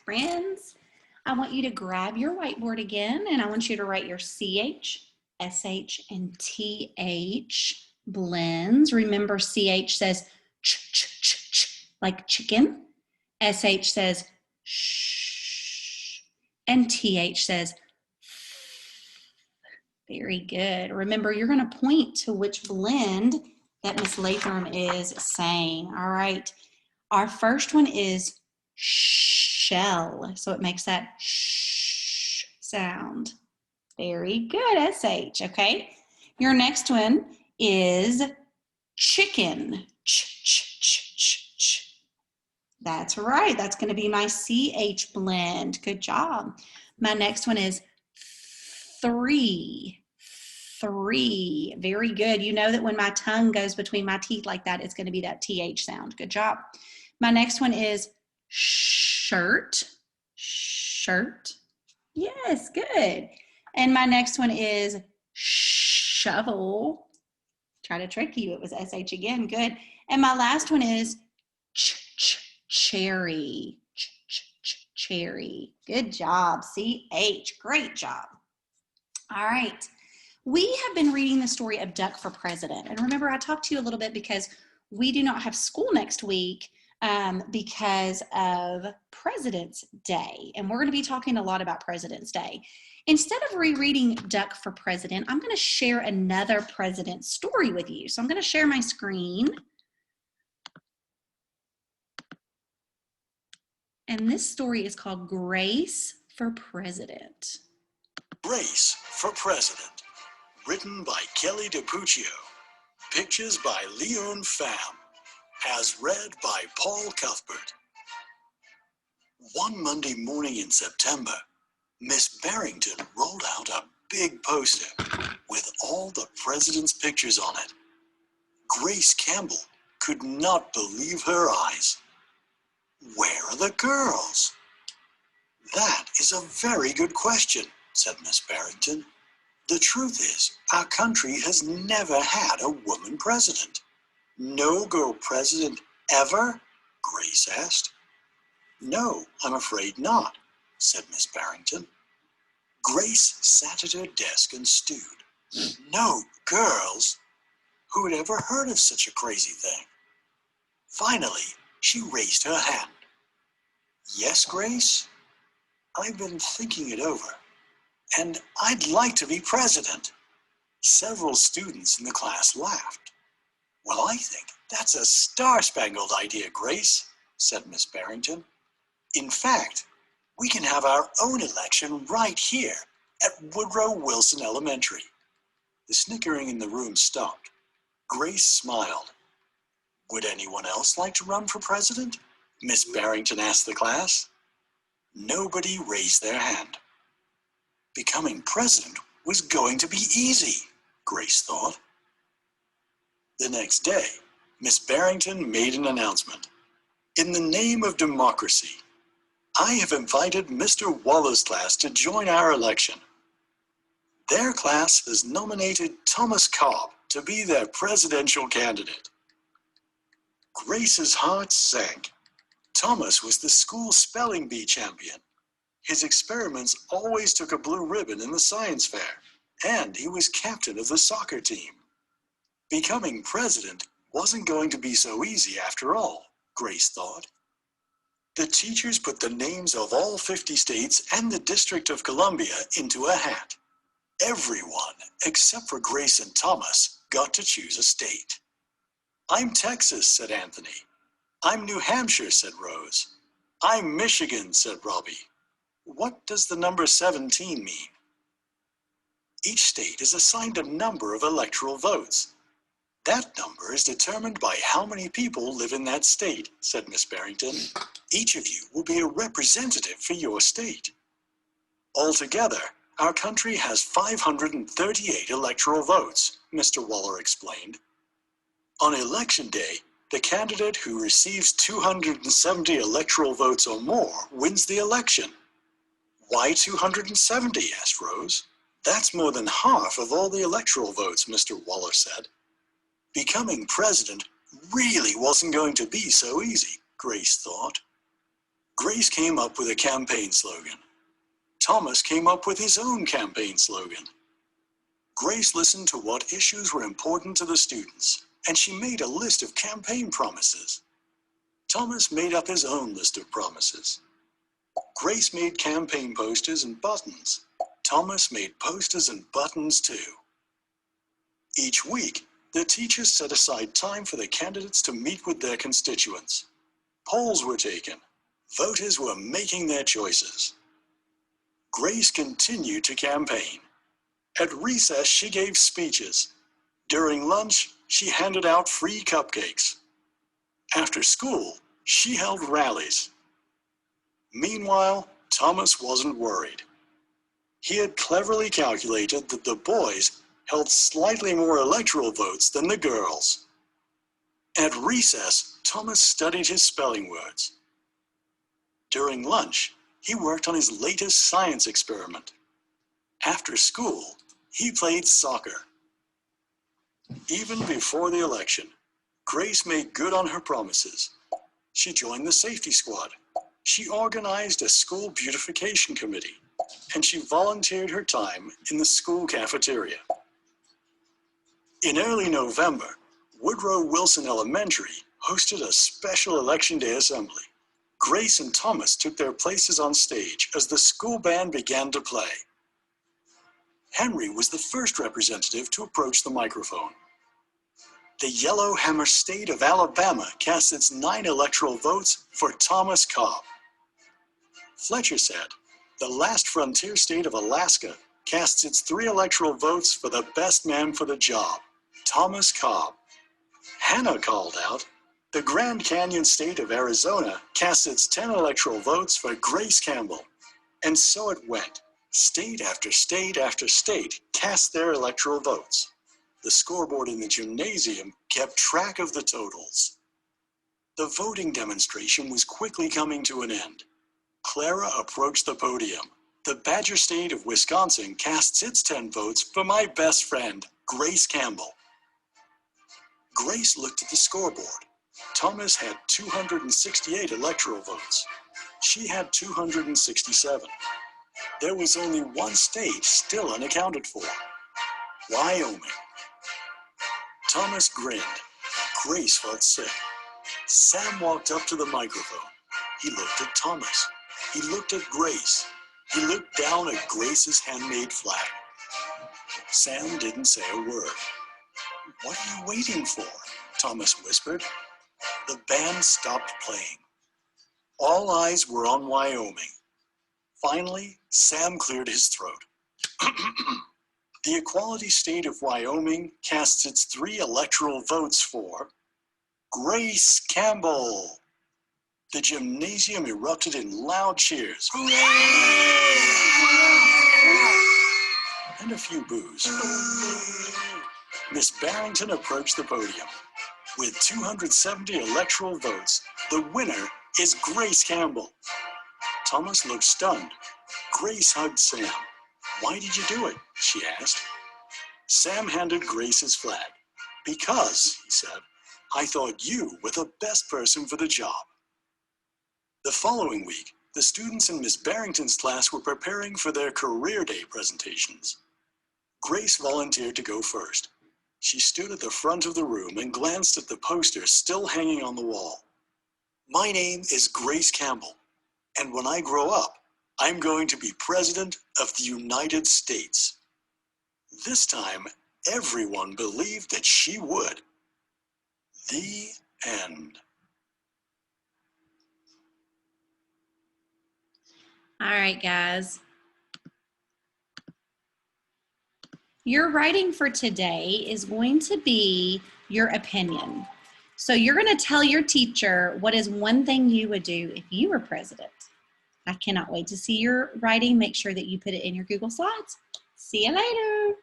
Friends, I want you to grab your whiteboard again and I want you to write your CH, SH, and TH blends. Remember, CH says ch, ch, ch, ch, like chicken. SH says shh, and TH says very good. Remember, you're going to point to which blend that Miss Latham is saying. All right. Our first one is shell. So it makes that shh sound. Very good, SH, okay? Your next one is chicken. Ch, ch, ch, ch, ch. That's right. That's going to be my CH blend. Good job. My next one is three. Three. Very good. You know that when my tongue goes between my teeth like that, it's going to be that TH sound. Good job. My next one is shirt. Shirt. Yes, good. And my next one is shovel. Try to trick you. It was SH again. Good. And my last one is cherry. Cherry. Good job. CH. Great job. All right. We have been reading the story of Duck for President. And remember, I talked to you a little bit because we do not have school next week because of President's Day. And we're going to be talking a lot about President's Day. Instead of rereading Duck for President, I'm going to share another president story with you. So I'm going to share my screen. And this story is called Grace for President. Grace for President. Written by Kelly DiPuccio. Pictures by Leon Pham. As read by Paul Cuthbert. One Monday morning in September, Miss Barrington rolled out a big poster with all the president's pictures on it. Grace Campbell could not believe her eyes. Where are the girls? That is a very good question, said Miss Barrington. The truth is, our country has never had a woman president. No girl president ever? Grace asked. No, I'm afraid not, said Miss Barrington. Grace sat at her desk and stewed. No girls? Who had ever heard of such a crazy thing? Finally, she raised her hand. Yes, Grace? I've been thinking it over, and I'd like to be president. Several students in the class laughed. Well, I think that's a star-spangled idea, Grace, said Miss Barrington. In fact, we can have our own election right here at Woodrow Wilson Elementary. The snickering in the room stopped. Grace smiled. Would anyone else like to run for president? Miss Barrington asked the class. Nobody raised their hand. Becoming president was going to be easy, Grace thought. The next day, Miss Barrington made an announcement. In the name of democracy, I have invited Mr. Waller's class to join our election. Their class has nominated Thomas Cobb to be their presidential candidate. Grace's heart sank. Thomas was the school spelling bee champion. His experiments always took a blue ribbon in the science fair, and he was captain of the soccer team. Becoming president wasn't going to be so easy after all, Grace thought. The teachers put the names of all 50 states and the District of Columbia into a hat. Everyone, except for Grace and Thomas, got to choose a state. I'm Texas, said Anthony. I'm New Hampshire, said Rose. I'm Michigan, said Robbie. What does the number 17 mean? Each state is assigned a number of electoral votes. That number is determined by how many people live in that state, said Miss Barrington. Each of you will be a representative for your state. Altogether, our country has 538 electoral votes, Mr. Waller explained. On election day, the candidate who receives 270 electoral votes or more wins the election. Why 270? Asked Rose. That's more than half of all the electoral votes, Mr. Waller said. Becoming president really wasn't going to be so easy, Grace thought. Grace came up with a campaign slogan. Thomas came up with his own campaign slogan. Grace listened to what issues were important to the students, and she made a list of campaign promises. Thomas made up his own list of promises. Grace made campaign posters and buttons. Thomas made posters and buttons too. Each week, the teachers set aside time for the candidates to meet with their constituents. Polls were taken. Voters were making their choices. Grace continued to campaign. At recess, she gave speeches. During lunch, she handed out free cupcakes. After school, she held rallies. Meanwhile, Thomas wasn't worried. He had cleverly calculated that the boys held slightly more electoral votes than the girls. At recess, Thomas studied his spelling words. During lunch, he worked on his latest science experiment. After school, he played soccer. Even before the election, Grace made good on her promises. She joined the safety squad. She organized a school beautification committee, and she volunteered her time in the school cafeteria. In early November, Woodrow Wilson Elementary hosted a special Election Day assembly. Grace and Thomas took their places on stage as the school band began to play. Henry was the first representative to approach the microphone. The Yellowhammer State of Alabama cast its 9 electoral votes for Thomas Cobb. Fletcher said, the last frontier state of Alaska casts its 3 electoral votes for the best man for the job, Thomas Cobb. Hannah called out, the Grand Canyon state of Arizona cast its 10 electoral votes for Grace Campbell. And so it went. State after state after state cast their electoral votes. The scoreboard in the gymnasium kept track of the totals. The voting demonstration was quickly coming to an end. Clara approached the podium. The Badger State of Wisconsin casts its 10 votes for my best friend, Grace Campbell. Grace looked at the scoreboard. Thomas had 268 electoral votes. She had 267. There was only one state still unaccounted for, Wyoming. Thomas grinned. Grace felt sick. Sam walked up to the microphone. He looked at Thomas. He looked at Grace. He looked down at Grace's handmade flag. Sam didn't say a word. What are you waiting for? Thomas whispered. The band stopped playing. All eyes were on Wyoming. Finally, Sam cleared his throat. The equality state of Wyoming casts its 3 electoral votes for Grace Campbell. The gymnasium erupted in loud cheers. And a few boos. Miss Barrington approached the podium. With 270 electoral votes, the winner is Grace Campbell. Thomas looked stunned. Grace hugged Sam. Why did you do it? She asked. Sam handed Grace his flag. Because, he said, I thought you were the best person for the job. The following week, the students in Miss Barrington's class were preparing for their career day presentations. Grace volunteered to go first. She stood at the front of the room and glanced at the poster still hanging on the wall. My name is Grace Campbell, and when I grow up, I'm going to be President of the United States. This time, everyone believed that she would. The end. All right, guys. Your writing for today is going to be your opinion. So you're going to tell your teacher what is one thing you would do if you were president. I cannot wait to see your writing. Make sure that you put it in your Google Slides. See you later.